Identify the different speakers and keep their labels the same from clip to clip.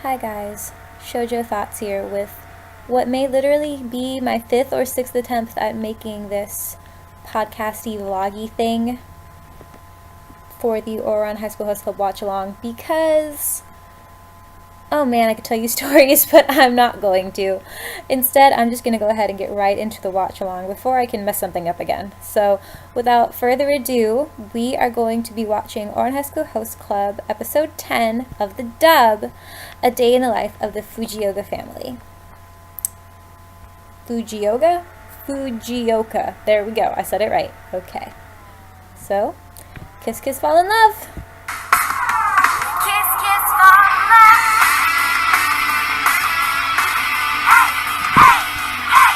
Speaker 1: Hi guys, Shoujothoughts here with what may literally be my 5th or 6th attempt at making this podcasty vloggy thing for the Ouran High School Host Club watch along because, oh man, I could tell you stories, but I'm not going to. Instead, I'm just going to go ahead and get right into the watch along before I can mess something up again. So, without further ado, we are going to be watching Ouran High School Host Club episode 10 of the dub, A Day in the Life of the Fujioka Family. Fujioka? Fujioka. There we go. I said it right. Okay. So, kiss, kiss, fall in love.
Speaker 2: Kiss, kiss, fall in love. Hey, hey, hey.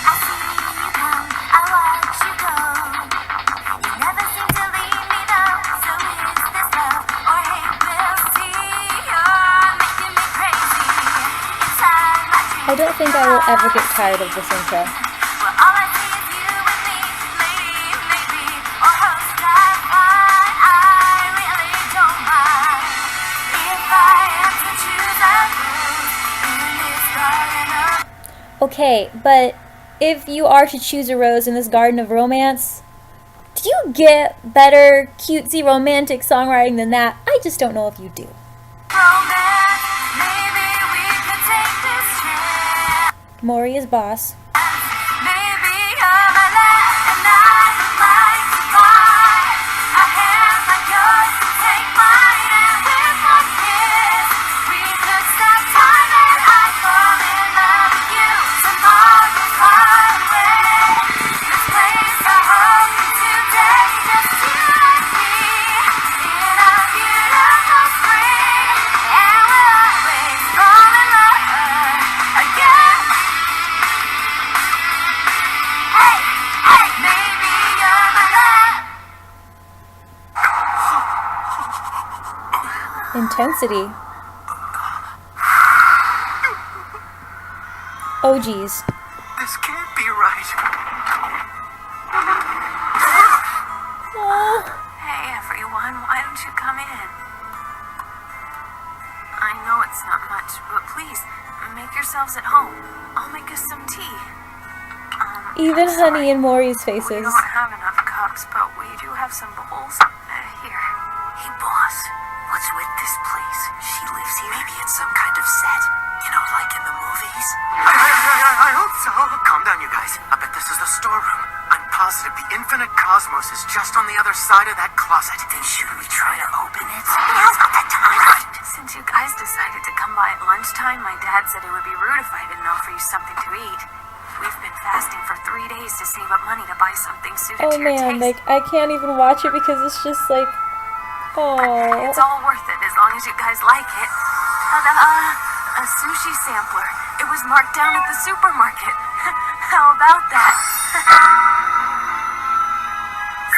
Speaker 2: I see you come, I watch you go. You never seem to leave me though. So is this love or hate? We'll see. You're making me crazy inside my dreams.
Speaker 1: I don't think I will ever get tired of this intro.
Speaker 2: Well, all I see is you and me, lady, maybe, or host I find. I really don't mind if I am to choose a rose in this garden of.
Speaker 1: Okay, but if you are to choose a rose in this garden of romance, do you get better cutesy romantic songwriting than that? I just don't know if you do.
Speaker 2: Romance, maybe we could take this chance.
Speaker 1: Mori is boss.
Speaker 2: Maybe you're my last and I'd like to fly. A hand like yours can take mine, and with one kiss we could stop time and I'd fall in love with you. Tomorrow far away. This place I hope today, just you and me in a beautiful spring, and we'll always fall in love again. Hey, hey, maybe you're my love.
Speaker 1: Intensity. Oh geez.
Speaker 3: This can't be right.
Speaker 1: Oh.
Speaker 2: Hey everyone, why don't you come in? I know it's not much, but please, make yourselves at home. I'll make us some tea.
Speaker 1: Even
Speaker 2: I'm sorry.
Speaker 1: Honey and Mori's
Speaker 2: We
Speaker 1: faces.
Speaker 2: don't have enough cups, but we do have some bowls. Here.
Speaker 3: Hey, boss. What's with this place? She lives here? Maybe it's some kind of set. You know, like in the movies? I hope so. Calm down, you guys. I bet this is the storeroom. I'm positive the infinite cosmos is just on the other side of that closet. Then should we try to open it? Now's not the time.
Speaker 2: Since you guys decided to come by at lunchtime, my dad said it would be rude if I didn't offer you something to eat. We've been fasting for 3 days to save up money to buy something suited
Speaker 1: Oh
Speaker 2: to your
Speaker 1: man,
Speaker 2: taste.
Speaker 1: like I can't even watch it because it's just like, oh.
Speaker 2: It's all worth it as long as you guys like it. Ta-da! A sushi sampler. It was marked down at the supermarket. How about that?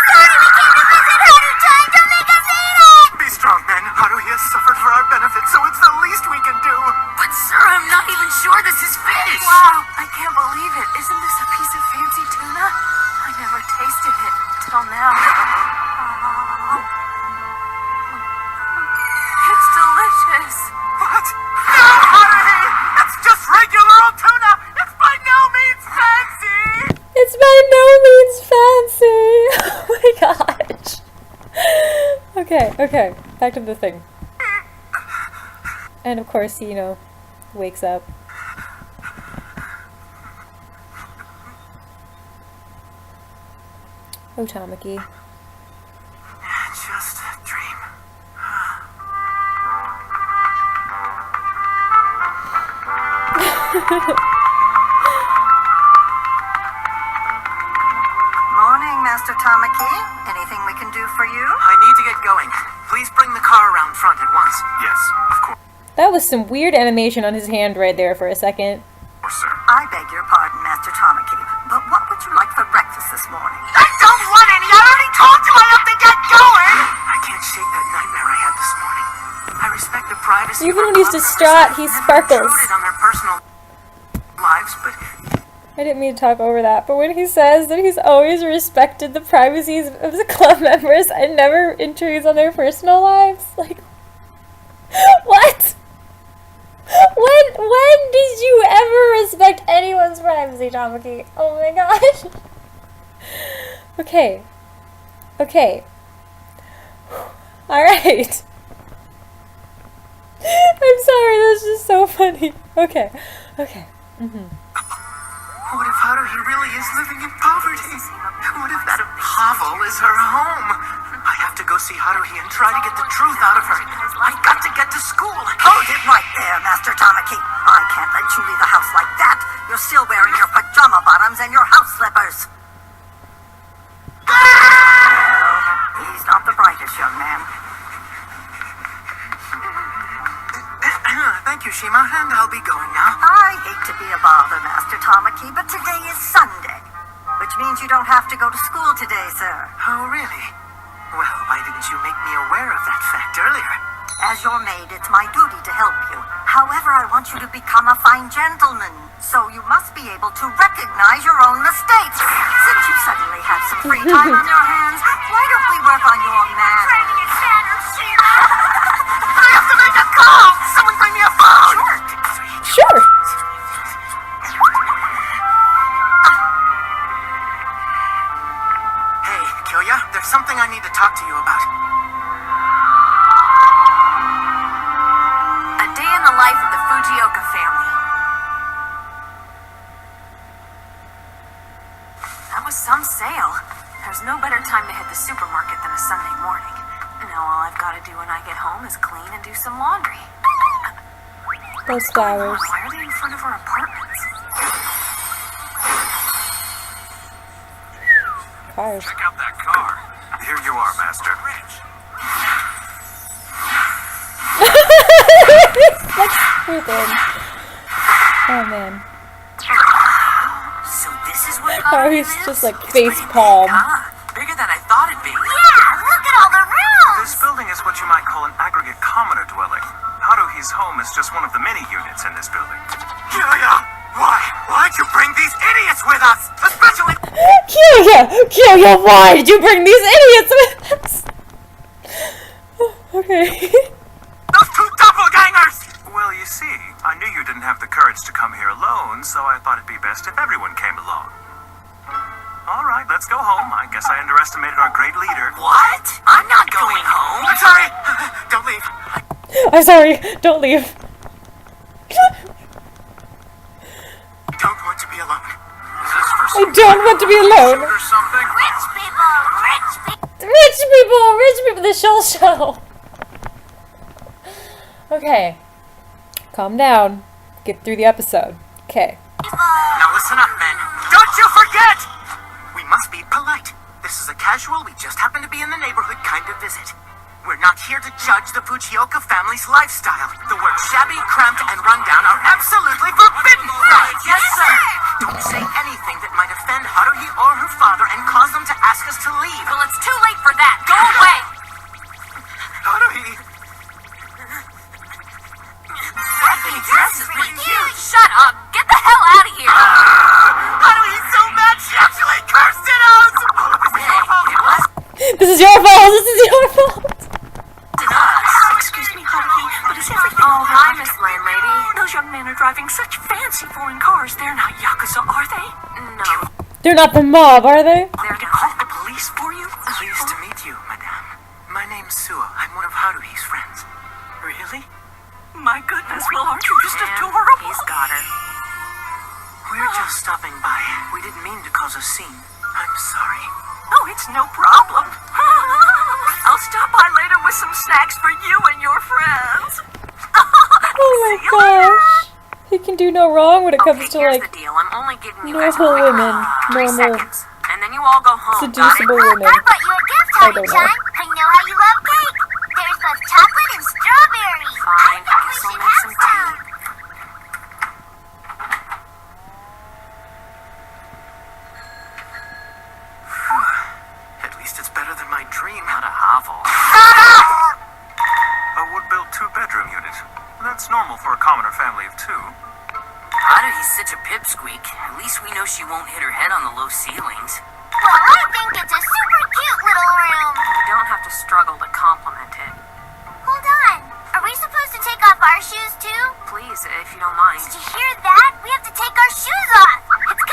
Speaker 2: Sorry, we came to visit Haru trying to make us eat it!
Speaker 3: Be strong, men. Haruhi has suffered for our benefit, so it's the least we can do.
Speaker 2: But sir, I'm not even sure this is fish. Wow, I can't believe it. Isn't this a piece of fancy tuna? I never tasted it till now. Oh. It's delicious.
Speaker 3: What? No, Haruhi! It's just regular old tuna! It's by no means fancy!
Speaker 1: It's by no means fancy. Oh my gosh. Okay, back to the thing. And of course, he, wakes up. Oh, Tamaki.
Speaker 3: Just a dream.
Speaker 4: Morning, Master Tamaki. Anything we can do for you?
Speaker 3: I need to get going. Please bring the car around front at once. Yes, of course,
Speaker 1: That was some weird animation on his hand right there for a second.
Speaker 3: sir.
Speaker 4: I beg your pardon, Master Tamaki, but what would you like for breakfast this morning?
Speaker 3: I don't want any! I already told you I have to get going! I can't shake that nightmare I had this morning. I respect the privacy
Speaker 1: Even
Speaker 3: of
Speaker 1: when
Speaker 3: our
Speaker 1: he's
Speaker 3: club
Speaker 1: distraught,
Speaker 3: members.
Speaker 1: he
Speaker 3: Never
Speaker 1: sparkles.
Speaker 3: intruded on their personal lives, but
Speaker 1: I didn't mean to talk over that, but when he says that he's always respected the privacies of the club members and never intrudes on their personal lives, like, what? fantasy, Tamaki. Oh my gosh. Okay. Okay. Alright. I'm sorry, that's just so funny. Okay. Okay.
Speaker 3: What if Haruhi really is living in poverty? What if that hovel is her home? I have to go see Haruhi and try to get the truth out of her. I've got to get to school.
Speaker 4: Hold it right there, Master Tamaki. I can't let you leave the house like that. You're still wearing your pajama bottoms and your house slippers. Well, he's not the brightest young man.
Speaker 3: Thank you, Shima, and I'll be going now.
Speaker 4: I hate to be a bother, Master Tamaki, but today is Sunday, which means you don't have to go to school today, sir.
Speaker 3: Oh, really? Well, why didn't you make me aware of that fact earlier?
Speaker 4: As your maid, it's my duty to help you. However, I want you to become a fine gentleman, so you must be able to recognize your own mistakes. Since you suddenly have some free time on your hands, why don't we work on your manners?
Speaker 3: I have to make a call! Someone bring me a phone!
Speaker 1: Sure.
Speaker 3: Hey, Kyoya, there's something I need to talk to you about.
Speaker 2: A day in the life of the Fujioka family. That was some sale. There's no better time to hit the supermarket than a Sunday morning. Now all I've got to do when I get home is clean and do some laundry.
Speaker 1: Those flowers.
Speaker 2: Why are they in front of our apartments?
Speaker 1: Cars.
Speaker 3: Check out that car. Here you are, Master.
Speaker 1: Let's swoop in. Oh man.
Speaker 2: So this is where
Speaker 1: Oh, he's just like face palm.
Speaker 3: Bigger than I thought it'd be.
Speaker 2: Yeah, look at all the rooms!
Speaker 3: This building is what you might call an aggregate commoner dwelling. Haruhi's home is just one of the many units in this building. Kyoya! Why'd you bring these idiots with us? Especially...
Speaker 1: Kyoya, why did you bring these idiots with us? Okay.
Speaker 3: those two doppelgangers! Well, you see, I knew you didn't have the courage to come here alone, so I thought it'd be best if everyone came along. All right, let's go home. I guess I underestimated our great leader. What? I'm not going home. I'm sorry. Don't leave.
Speaker 1: I'm sorry, don't leave.
Speaker 3: Don't want to be alone.
Speaker 1: I don't want to be alone.
Speaker 3: Or something?
Speaker 2: Rich people! Rich people!
Speaker 1: Rich people, the shell show. Okay. Calm down. Get through the episode. Okay.
Speaker 3: Now listen up, men. Don't you forget! We must be polite. This is a casual, we just happen to be in the neighborhood kind of visit. We're not here to judge the Fujioka family's lifestyle. The words shabby, cramped, and rundown are absolutely forbidden. Right, yes, sir. Don't say anything that might offend Haruhi or her father and cause them to ask us to leave.
Speaker 2: Well, it's too late for that. Go away!
Speaker 3: Haruhi!
Speaker 2: That new dress is pretty cute. Shut up! Get the hell out of here!
Speaker 3: Haruhi's so mad she actually cursed at us! All of this is your fault.
Speaker 2: It was
Speaker 1: This is your fault. This is your fault.
Speaker 5: Excuse me, Haruhi, but is everything
Speaker 2: Oh,
Speaker 5: all
Speaker 2: hi,
Speaker 5: right?
Speaker 2: Miss Landlady.
Speaker 5: Those young men are driving such fancy foreign cars. They're not Yakuza, are they?
Speaker 2: No,
Speaker 1: They're not the mob, are they?
Speaker 2: they're
Speaker 5: To
Speaker 2: not.
Speaker 5: call the police for you?
Speaker 3: Pleased to meet you, madame. My name's Suo. I'm one of Haruhi's friends.
Speaker 5: Really? My goodness, well, aren't you just
Speaker 2: And
Speaker 5: adorable?
Speaker 2: he's got her.
Speaker 3: We're just stopping by. We didn't mean to cause a scene. I'm sorry.
Speaker 5: Oh, it's no problem. I'll stop by later with some snacks for you and your friends.
Speaker 1: Oh my gosh. He can do no wrong when it comes
Speaker 2: Okay,
Speaker 1: to
Speaker 2: here's
Speaker 1: like
Speaker 2: the deal. I'm only giving you guys a
Speaker 1: normal
Speaker 2: quick
Speaker 1: women,
Speaker 2: 3
Speaker 1: normal
Speaker 2: seconds, and then you all go home. Got it?
Speaker 1: seducible women.
Speaker 6: I brought you a gift,
Speaker 1: I don't know.
Speaker 6: Honey-chan. I know how you love cake. There's both chocolate and strawberry.
Speaker 2: Fine.
Speaker 6: I think we
Speaker 2: Guess I'll
Speaker 6: should
Speaker 2: make
Speaker 6: have
Speaker 2: some tea.
Speaker 3: At least it's better than my dream.
Speaker 2: Not a hovel.
Speaker 3: A wood-built 2-bedroom unit. That's normal for a commoner family of 2.
Speaker 2: Haruhi's such a pipsqueak. At least we know she won't hit her head on the low ceilings.
Speaker 6: Well, I think it's a super cute little room.
Speaker 2: You don't have to struggle to compliment it.
Speaker 6: Hold on. Are we supposed to take off our shoes too?
Speaker 2: Please, if you don't mind.
Speaker 6: Did you hear that? We have to take our shoes off. It's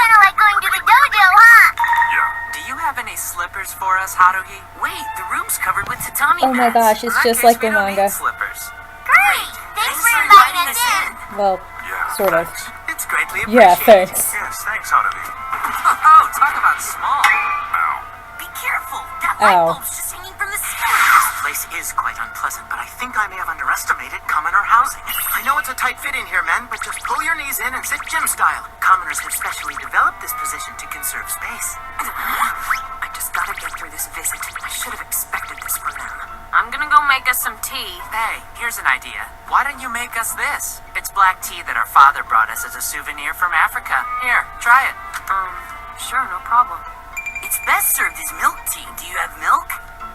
Speaker 3: any slippers for us, Haruhi? Wait, the room's covered with tatami
Speaker 1: Oh my
Speaker 3: mats.
Speaker 1: gosh, it's
Speaker 3: In that
Speaker 1: just
Speaker 3: case,
Speaker 1: like
Speaker 3: we
Speaker 1: the
Speaker 3: don't need
Speaker 1: manga.
Speaker 3: slippers.
Speaker 6: Great! Thanks for inviting us in.
Speaker 1: Well,
Speaker 7: Yeah,
Speaker 1: sort of.
Speaker 7: thanks.
Speaker 3: It's greatly
Speaker 1: Yeah,
Speaker 3: appreciated.
Speaker 1: thanks.
Speaker 7: Yes, thanks, Haruhi.
Speaker 3: Oh, talk about small.
Speaker 7: Ow.
Speaker 3: Be careful. That
Speaker 1: Ow.
Speaker 3: light bulb's just hanging from the ceiling. This place is quite unpleasant, but I think I may have underestimated commoner housing. I know it's a tight fit in here, men, but just pull your knees in and sit gym style. Commoners have specially developed this position to conserve space. I just gotta get through this visit. I should have expected this from them. I'm gonna go make us some tea. Hey, here's an idea. Why don't you make us this? It's black tea that our father brought us as a souvenir from Africa. Here, try it. Sure, no problem. It's best served as milk tea. Do you have milk?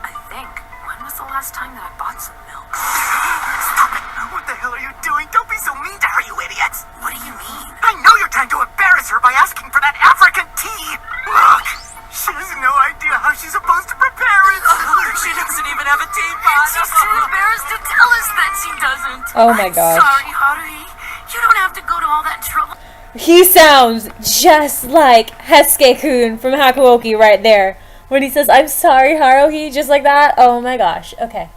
Speaker 3: I think. When was the last time that I bought some milk? Stop it! What the hell are you doing? Don't be so mean to her, you idiots! What do you mean? I know you're trying to embarrass her by asking for that African tea! Look! She has no idea how she's supposed to prepare it! She doesn't even have a teapot! She's too embarrassed to tell us that she doesn't!
Speaker 1: Oh my gosh.
Speaker 3: Sorry, Haruhi. You don't have to go to all that trouble.
Speaker 1: He sounds just like Hesuke-kun from Hakuoki right there. When he says, "I'm sorry, Haruhi," just like that. Oh my gosh. Okay.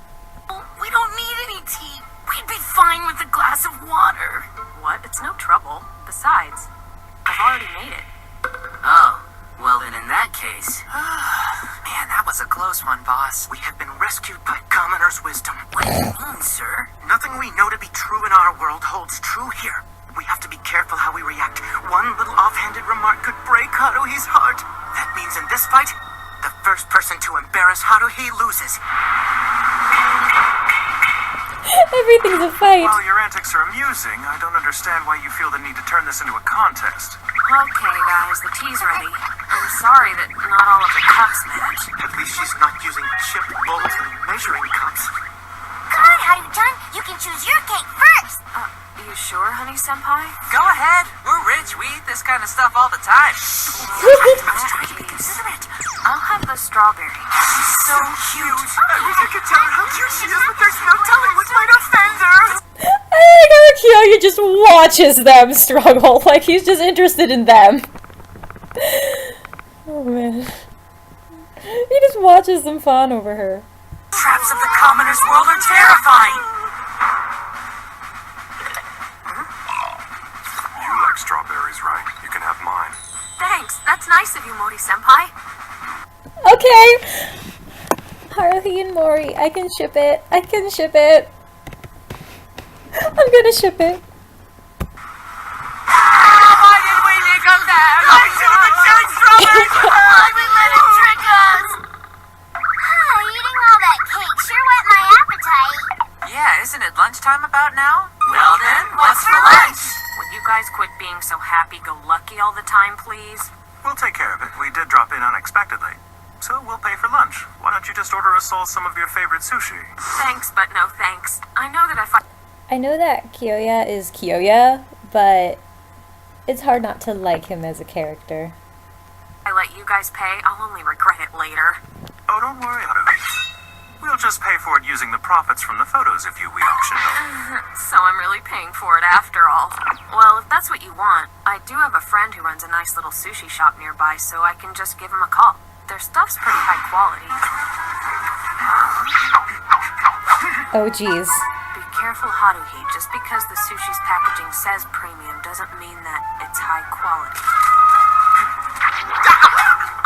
Speaker 3: We don't need any tea. We'd be fine with a glass of water. What? It's no trouble. Besides, I've already made it. Oh, well then in that case... Man, that was a close one, boss. We have been rescued by Commoner's wisdom. What do you mean, sir? Nothing we know to be true in our world holds true here. We have to be careful how we react. One little offhanded remark could break Haruhi's heart. That means in this fight, the first person to embarrass Haruhi loses.
Speaker 1: Everything's a fight.
Speaker 7: While your antics are amusing, I don't understand why you feel the need to turn this into a contest.
Speaker 3: Okay, guys, the tea's ready. I'm sorry that not all of the cups match. At least she's not using chip bowls and measuring cups.
Speaker 6: Come on, Haru-chan. You can choose your cake first.
Speaker 3: You sure, honey senpai? Go ahead. We're rich. We eat this kind of stuff all the time. Let's try to be considerate. I'll have the strawberry. She's so cute. I wish I could tell her how cute she is, but there's no telling what might offend her.
Speaker 1: I like how Kyoya just watches them struggle, like he's just interested in them. Oh man. He just watches them fawn over her.
Speaker 3: Traps of the commoner's world are terrifying.
Speaker 7: You like strawberries, right? You can have mine.
Speaker 3: Thanks. That's nice of you, Mori senpai.
Speaker 1: Okay! Haruhi and Mori, I can ship it. I can ship it. I'm gonna ship it.
Speaker 3: Why did we make up that? I should have been selling strawberries. Why we let him trick us?
Speaker 6: Eating all that cake sure whet my appetite.
Speaker 3: Yeah, isn't it lunchtime about now? Well then, what's for lunch? Will you guys quit being so happy-go-lucky all the time, please?
Speaker 7: We'll take care of it. We did drop in unexpectedly. So we'll pay for lunch. Why don't you just order us all some of your favorite sushi?
Speaker 3: Thanks, but no thanks. I know that
Speaker 1: I know that Kyoya is Kyoya, but it's hard not to like him as a character.
Speaker 3: I let you guys pay, I'll only regret it later.
Speaker 7: Oh, don't worry, Haruhi. We'll just pay for it using the profits from the photos if we auction them.
Speaker 3: So I'm really paying for it after all. Well, if that's what you want, I do have a friend who runs a nice little sushi shop nearby, so I can just give him a call. Their stuff's pretty high quality.
Speaker 1: Oh jeez.
Speaker 3: Be careful, Haruhi. Just because the sushi's packaging says premium doesn't mean that it's high quality.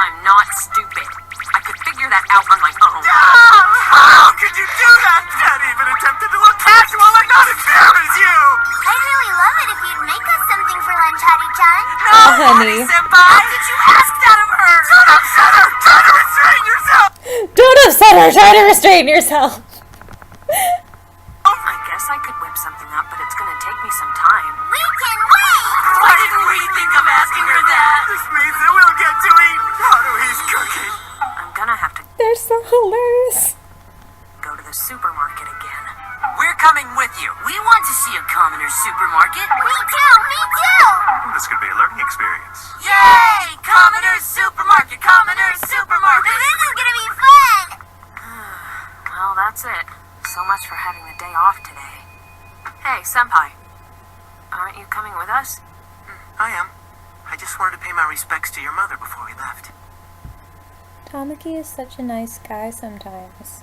Speaker 3: I'm not stupid. I could figure that out on my own.
Speaker 7: How could you do that? Can't even attempted to look casual and not embarrass you!
Speaker 6: I'd really love it if you'd make us something for lunch, Haru-chan.
Speaker 1: Honey.
Speaker 3: Senpai! How did you ask that of her?
Speaker 7: Don't upset her! Try to restrain yourself!
Speaker 1: Don't upset her! Try to restrain yourself!
Speaker 3: I guess I could whip something up, but it's gonna take me some time.
Speaker 6: We can wait.
Speaker 3: Why didn't we think of asking her that?
Speaker 7: This means that we'll get to eat Haruhi's cooking.
Speaker 3: I'm gonna have to
Speaker 1: They're so hilarious.
Speaker 3: go to the supermarket again. We're coming with you. We want to see a commoner's supermarket.
Speaker 6: Me too, me too.
Speaker 7: This could be a learning experience.
Speaker 3: Yay! Commoner's supermarket! Commoner's supermarket!
Speaker 6: This is gonna be fun.
Speaker 3: Well, that's it. So much for having the day off today. Hey, senpai. Aren't you coming with us?
Speaker 8: I am. I just wanted to pay my respects to your mother before we left.
Speaker 1: Tamaki is such a nice guy sometimes.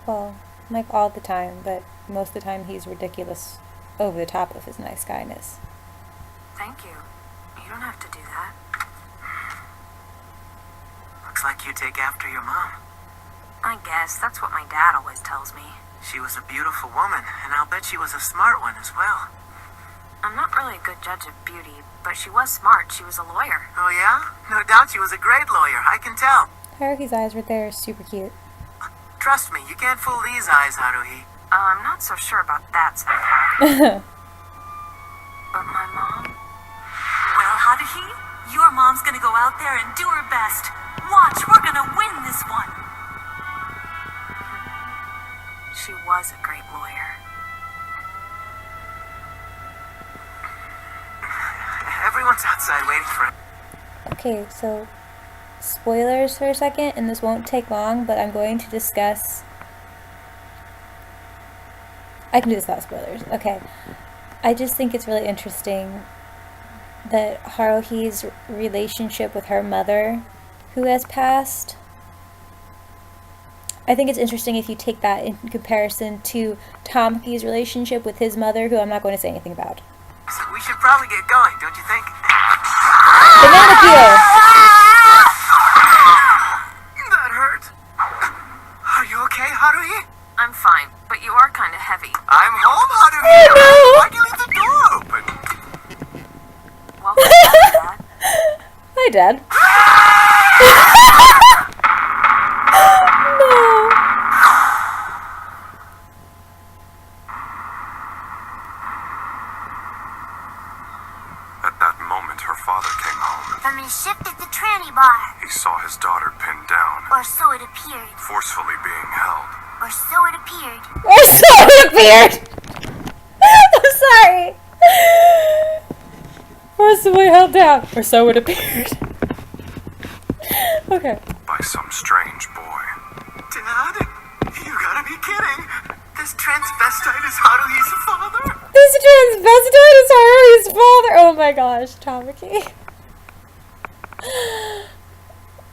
Speaker 1: Well, like all the time, but most of the time he's ridiculous over the top of his nice guyness.
Speaker 5: Thank you. You don't have to do that.
Speaker 3: Looks like you take after your mom.
Speaker 5: I guess that's what my dad always tells me.
Speaker 3: She was a beautiful woman, and I'll bet she was a smart one as well.
Speaker 5: I'm not really a good judge of beauty, but she was smart. She was a lawyer.
Speaker 3: Oh yeah? No doubt she was a great lawyer, I can tell.
Speaker 1: Haruhi's eyes right there are super cute.
Speaker 3: Trust me, you can't fool these eyes, Haruhi.
Speaker 5: I'm not so sure about that, Senpai. But my mom?
Speaker 2: Well, Haruhi, your mom's gonna go out there and do her best. Watch, we're gonna win this one.
Speaker 5: She was a great lawyer.
Speaker 3: Everyone's outside waiting for it.
Speaker 1: Okay, so spoilers for a second, and this won't take long, but I'm going to discuss... I can do this without spoilers. Okay. I just think it's really interesting that Haruhi's relationship with her mother, who has passed... I think it's interesting if you take that in comparison to Tamaki's relationship with his mother, who I'm not going to say anything about.
Speaker 3: So we should probably get going, don't you think?
Speaker 1: Banana peel!
Speaker 3: That hurt. Are you okay, Haruhi?
Speaker 5: I'm fine, but you are kind of heavy.
Speaker 3: I'm home, Haruhi!
Speaker 1: Oh, no.
Speaker 3: Why'd you leave the door open?
Speaker 5: Welcome back, Dad.
Speaker 1: Hi, Dad.
Speaker 7: At that moment, her father came home.
Speaker 6: Then they shifted the tranny bar.
Speaker 7: He saw his daughter pinned down,
Speaker 6: Or so it appeared.
Speaker 7: forcefully being held.
Speaker 6: Or so it appeared.
Speaker 1: Or so it appeared! I'm sorry. Or so we held down. Or so it appeared. Okay.
Speaker 7: By some strange boy.
Speaker 3: Dad? You gotta be kidding. This transvestite is Haruhi's father?
Speaker 1: This transvestite is Haruhi's father! Oh my gosh, Tamaki.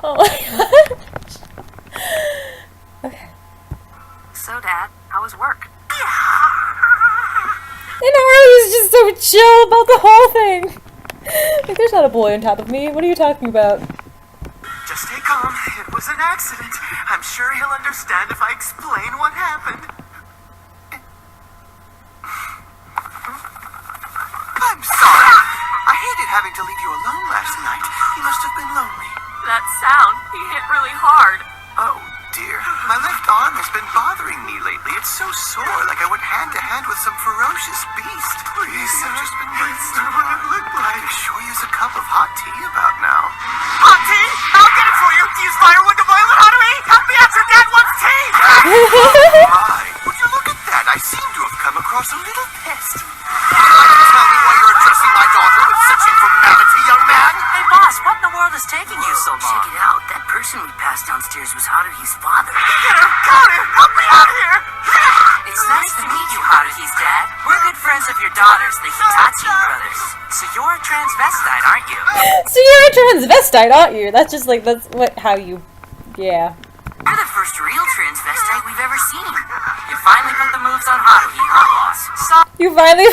Speaker 1: Oh my gosh. Okay.
Speaker 5: So, Dad, how was work?
Speaker 1: And Haruhi's just so chill about the whole thing. Like, there's not a boy on top of me. What are you talking about?
Speaker 3: Just stay calm. It was an accident. I'm sure he'll understand if I explain what happened. I'm sorry. I hated having to leave you alone last night. You must have been lonely.
Speaker 5: That sound, he hit really hard.
Speaker 3: Oh, dear. My left arm has been bothering me lately. It's so sore, like I went hand to hand with some ferocious beast. Please, I've just been That's not what it looked like. I could sure use a cup of hot tea about now. Hot tea? I'll get it for you. Use firewood to boil it, Haruhi. Help me out, your dad wants tea. Oh, my. Would you look at that? I seem to have come across a little pest. Tell me why you're addressing my daughter with such informality, young man.
Speaker 2: Hey, boss, what in the world is taking you so long?
Speaker 3: Check it out. That person we passed downstairs was Haruhi's father. Get him! Got him! Help me out here!
Speaker 2: It's nice to meet you, Haruhi's dad. We're good friends of your daughters, the Hitachi brothers. So you're a transvestite, aren't you?
Speaker 1: So you're a transvestite, aren't you? That's just like, that's what, how you, yeah.
Speaker 2: You're the first real transvestite we've ever seen. You finally put the moves on Haruhi, huh, boss? So
Speaker 1: You finally...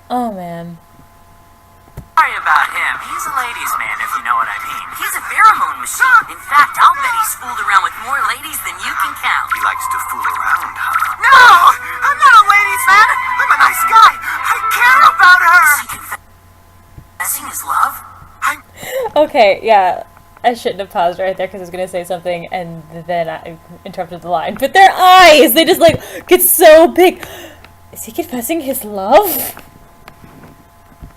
Speaker 1: Oh, man.
Speaker 2: sorry about him. He's a ladies' man, if you know what I mean. He's a pheromone machine. In fact, I'll bet he's fooled around with more ladies than you can count.
Speaker 3: He likes to fool around, huh? No! I'm not a ladies' man! I'm a nice guy! I care about her!
Speaker 2: Is he confessing his love?
Speaker 1: Okay, yeah. I shouldn't have paused right there because I was going to say something and then I interrupted the line. But their eyes! They just, like, get so big. Is he confessing his love?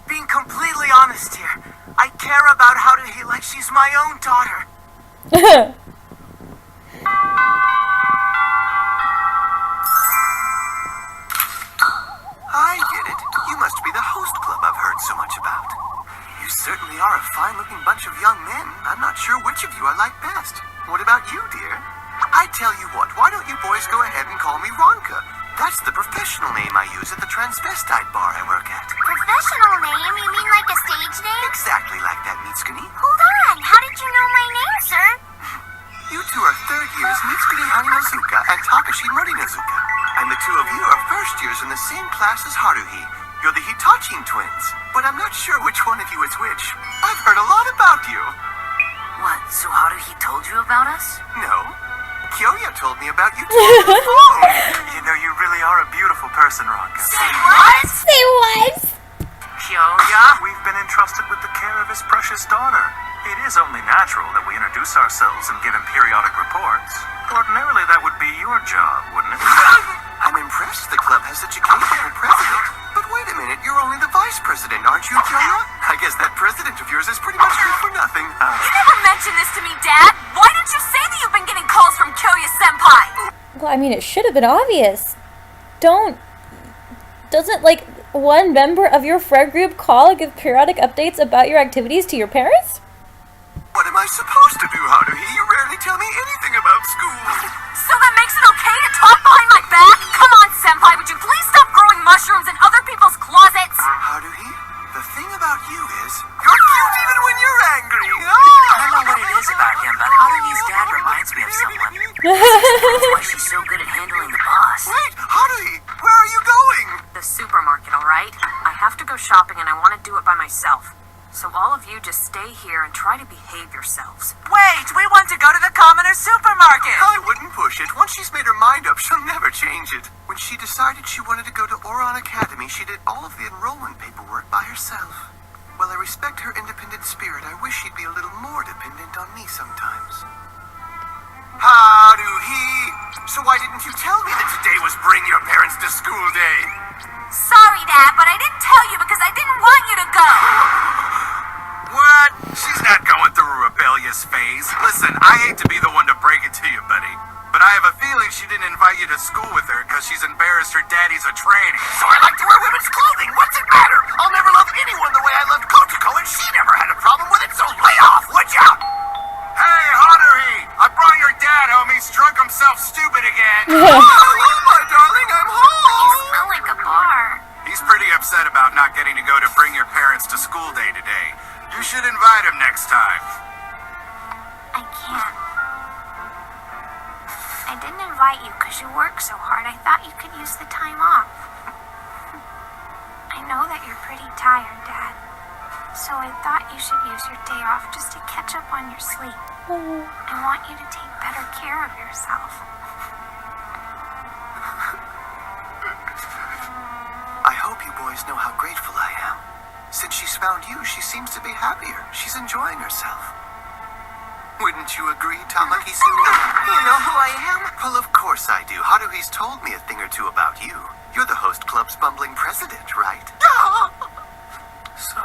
Speaker 3: Being completely honest here, I care about Haruhi like she's my own daughter. I get it. You must be the host club I've heard so much about. You certainly are a fine-looking bunch of young men. I'm not sure which of you I like best. What about you, dear? I tell you what, why don't you boys go ahead and call me Ronka? That's the professional name I use at the transvestite bar I work at.
Speaker 6: Professional name? You mean like a stage name?
Speaker 3: Exactly like that, Mitsuki. Onizuka and Takashi Morinazuka. And the two of you are first years in the same class as Haruhi. You're the Hitachin twins, but I'm not sure which one of you is which. I've heard a lot about you.
Speaker 5: What, so Haruhi told you about us?
Speaker 3: No. Kyoya told me about you too on the phone.
Speaker 7: You know, you really are a beautiful person, Ranka.
Speaker 5: Say what?
Speaker 1: Say what?
Speaker 5: Kyoya?
Speaker 7: We've been entrusted with the care of his precious daughter. It is only natural that we introduce ourselves and give him periodic reports. Ordinarily, that would be your job, wouldn't it?
Speaker 3: I'm impressed the club has such a capable president. But wait a minute, you're only the vice president, aren't you, Kyoya? I guess that president of yours is pretty much good for nothing, huh?
Speaker 5: You never mentioned this to me, Dad. Why didn't you say that you've been getting calls from Kyoya-senpai?
Speaker 1: Well, I mean, it should have been obvious. Doesn't, like, one member of your friend group call and give periodic updates about your activities to your parents?
Speaker 3: What am I supposed to do, Haruhi? You rarely tell me anything about school.
Speaker 5: So that makes it okay to talk behind my back? Come on, Senpai, would you please stop growing mushrooms in other people's closets?
Speaker 3: Haruhi, the thing about you is, you're cute even when you're angry.
Speaker 8: I don't know what it is about him, but Haruhi's dad reminds me of someone. That's why she's so good at handling the boss.
Speaker 3: Wait, Haruhi, where are you going?
Speaker 5: The supermarket, alright? I have to go shopping and I want to do it by myself. So all of you just stay here and try to behave yourselves.
Speaker 8: Wait, we want to go to the commoner supermarket.
Speaker 3: I wouldn't push it. Once she's made her mind up, she'll never change it. When she decided she wanted to go to Ouran Academy, she did all of the enrollment paperwork by herself. While I respect her independent spirit, I wish she'd be a little more dependent on me sometimes. Haruhi! So why didn't you tell me that today was Bring Your Parents to School Day?
Speaker 5: Sorry, Dad, but I didn't tell you because I didn't want you to go.
Speaker 3: What? She's not going through a rebellious phase. Listen, I hate to be the one to break it to you, buddy, but I have a feeling she didn't invite you to school with her because she's embarrassed her daddy's a tranny. So I like to wear women's clothing. What's it matter? I'll never love anyone the way I loved Kotoko, and she never had a problem with it, so lay off, would ya? Hey, Haruhi! I brought your dad home. He's drunk himself stupid again. Oh, hello, my darling. I'm home.
Speaker 5: You smell like a bar.
Speaker 3: He's pretty upset about not getting to go to Bring Your Parents to School Day today. You should invite him next time.
Speaker 6: I can't. I didn't invite you because you work so hard. I thought you could use the time off. I know that you're pretty tired, Dad. So I thought you should use your day off just to catch up on your sleep. I want you to take better care of yourself.
Speaker 3: I hope you boys know how grateful I am. Since she's found you, she seems to be happier. She's enjoying herself. Wouldn't you agree, Tamaki-sune? You know who I am? Well, of course I do. Haruhi's told me a thing or two about you. You're the host club's bumbling president, right?
Speaker 7: So,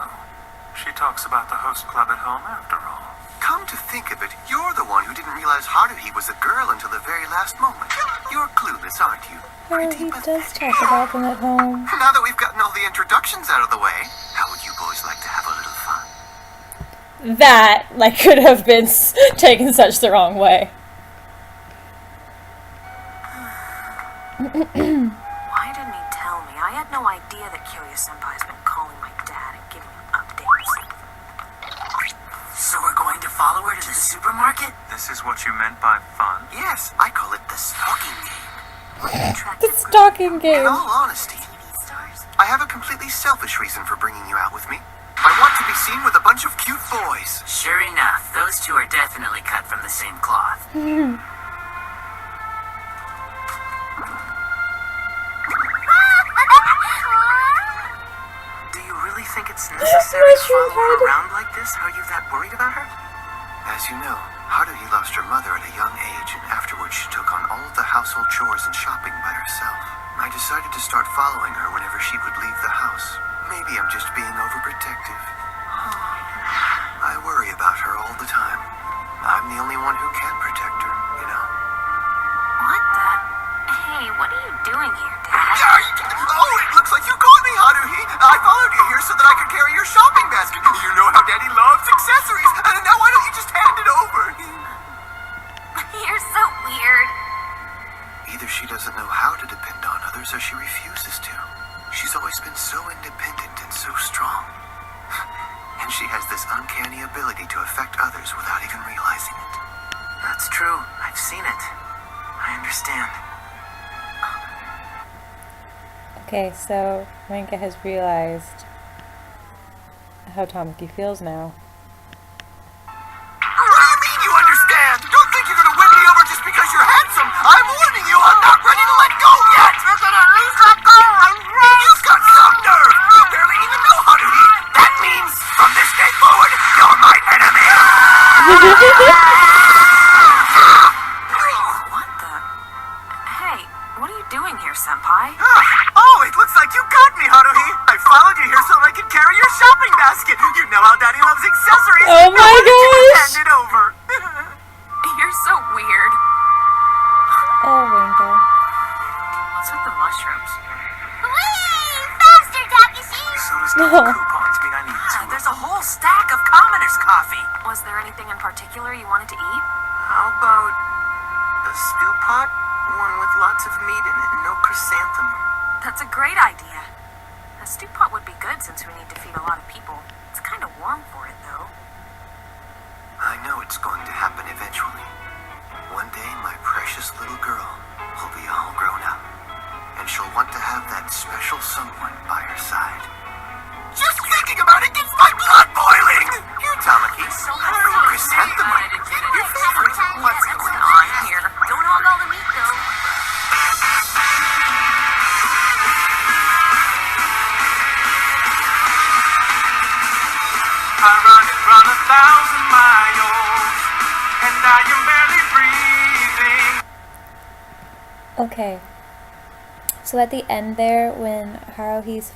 Speaker 7: she talks about the host club at home after all.
Speaker 3: Come to think of it, you're the one who didn't realize Haruhi was a girl until the very last moment. You're clueless, aren't you?
Speaker 1: Oh, he does talk about them at home.
Speaker 3: Now that we've gotten all the introductions out of the way, how would you boys like to have a little fun?
Speaker 1: That, like, could have been taken such the wrong way.
Speaker 5: Why didn't he tell me? I had no idea that Kyoya-senpai's been calling my dad and giving him updates.
Speaker 8: So we're going to follow her to the supermarket?
Speaker 7: This is what you meant by fun?
Speaker 3: Yes, I call it the stalking game.
Speaker 1: The stalking
Speaker 3: In
Speaker 1: game.
Speaker 3: all honesty, I have a completely selfish reason for bringing you out with me. I want to be seen with a bunch of cute boys.
Speaker 8: Sure enough, those two are definitely cut from the same cloth.
Speaker 3: Do you really think it's necessary to follow her around like this? Are you that worried about her? As you know, Haruhi lost her mother at a young age, and afterwards she took on all of the household chores and shopping by herself. I decided to start following her whenever she would leave the house. Maybe I'm just being overprotective. I worry about her all the time. I'm the only one who can protect her, you know?
Speaker 6: What the? Hey, what are you doing here, Dad?
Speaker 3: Oh, it looks like you caught me, Haruhi. I followed you here so that I could carry your shopping basket. You know how Daddy loves accessories. And now why don't you just hand it over?
Speaker 6: You're so weird.
Speaker 3: Either she doesn't know how to depend on others or she refuses to. She's always been so independent and so strong. And she has this uncanny ability to affect others without even realizing it.
Speaker 8: That's true. I've seen it. I
Speaker 3: understand.
Speaker 1: Okay, so Ranka has realized how Tamaki feels now.
Speaker 3: What do you mean you understand? Don't think you're gonna win me over just because you're handsome. I'm warning you, I'm not ready to let go yet. You're gonna at least let go. You've got some nerve. You barely even know how to eat. That means from this day forward, you're my enemy.
Speaker 5: What the? Hey, what are you doing here, Senpai?
Speaker 3: Oh, it looks like you got me, Haruhi. I followed you here so that I can carry your shopping basket. You know how Daddy loves accessories.
Speaker 1: Oh my gosh!
Speaker 3: Hand it over.
Speaker 5: You're so weird.
Speaker 1: Oh, Ranka.
Speaker 5: What's with the mushrooms?
Speaker 6: Whee! Faster, Takeshi!
Speaker 7: Soda's double coupons mean I need two.
Speaker 8: There's a whole stack of commoners' coffee.
Speaker 5: Was there anything in particular you wanted to eat?
Speaker 3: How about a stew pot? One with lots of meat in it and no chrysanthemum.
Speaker 5: That's a great idea. A stew pot would be good since we need to feed a lot of people. It's kind of warm for it, though.
Speaker 3: I know it's going to happen eventually. One day, my precious little girl will be all grown up. And she'll want to have that special someone by her side. Just thinking about it gets my blood boiling! Here, Tamaki. Chrysanthemum. Your favorite.
Speaker 5: What's going on here?
Speaker 6: Don't hog all the meat, though.
Speaker 7: I run 1,000 miles, and I am barely breathing.
Speaker 1: Okay. So at the end there, when Haruhi's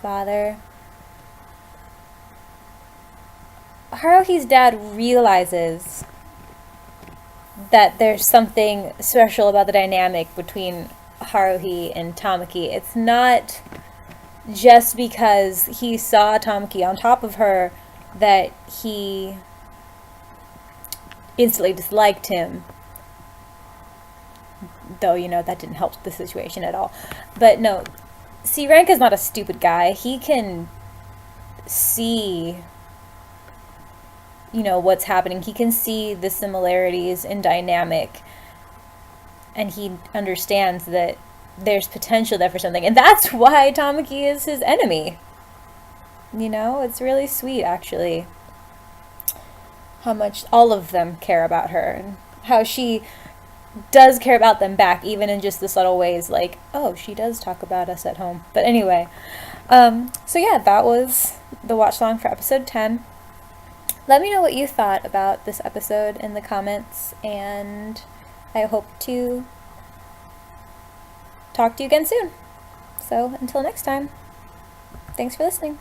Speaker 1: dad realizes that there's something special about the dynamic between Haruhi and Tamaki. It's not just because he saw Tamaki on top of her that he instantly disliked him. Though, you know, that didn't help the situation at all. But no, see, Ranka's not a stupid guy. He can see, you know, what's happening. He can see the similarities in dynamic. And he understands that there's potential there for something. And that's why Tamaki is his enemy. You know, it's really sweet, actually, how much all of them care about her. And how she does care about them back, even in just the subtle ways, like, oh, she does talk about us at home. But anyway, so yeah, that was the watch along for episode 10. Let me know what you thought about this episode in the comments, and I hope to talk to you again soon. So until next time, thanks for listening.